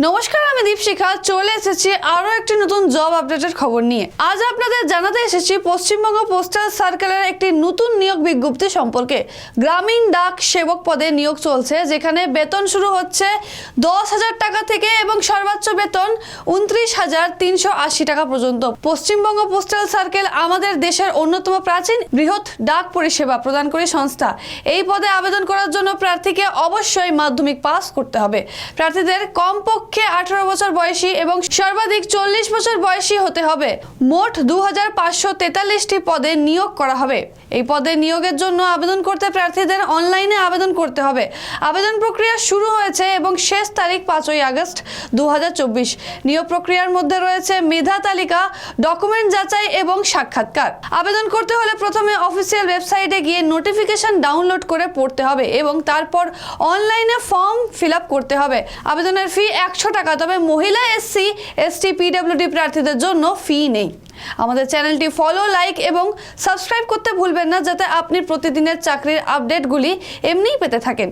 নমস্কার, আমি দীপশিখা চলে এসেছি আরো একটি নতুন জব আপডেটের খবর নিয়ে। আজ আপনাদের জানাতে এসেছি পশ্চিমবঙ্গ পোস্টাল সার্কেলের একটি নতুন নিয়োগ বিজ্ঞপ্তি সম্পর্কে। গ্রামীণ ডাক সেবক পদে নিয়োগ চলছে, যেখানে বেতন শুরু হচ্ছে 10,000 টাকা থেকে এবং সর্বোচ্চ বেতন 29,380 টাকা পর্যন্ত। পশ্চিমবঙ্গ পোস্টাল সার্কেল আমাদের দেশের অন্যতম প্রাচীন বৃহৎ ডাক পরিষেবা প্রদানকারী সংস্থা। এই পদে আবেদন করার জন্য প্রার্থীকে অবশ্যই মাধ্যমিক পাস করতে হবে। প্রার্থীদের কমপক্ষে 18 বছর বয়সী এবং সর্বাধিক 40 বছর বয়সী হতে হবে। মোট 2543টি পদে নিয়োগ করা হবে। এই পদে নিয়োগের জন্য আবেদন করতে প্রার্থীদের অনলাইনে আবেদন করতে হবে। আবেদন প্রক্রিয়া শুরু হয়েছে এবং শেষ তারিখ 5ই আগস্ট 2024। নিয়োগ প্রক্রিয়ার মধ্যে রয়েছে মেধা তালিকা, ডকুমেন্ট যাচাই এবং সাক্ষাৎকার। আবেদন করতে হলে প্রথমে অফিসিয়াল ওয়েবসাইটে গিয়ে নোটিফিকেশন ডাউনলোড করে পড়তে হবে এবং তারপর অনলাইনে ফর্ম ফিল আপ করতে হবে। আবেদনের ফি 100 টাকা, তবে মহিলা, এসসি, এসটি, পিডব্লিউডি প্রার্থীদের জন্য ফি নেই। আমাদের চ্যানেলটি ফলো, লাইক এবং সাবস্ক্রাইব করতে ভুলবেন না, যাতে আপনি প্রতিদিনের চাকরির আপডেটগুলি এমনিই পেতে থাকেন।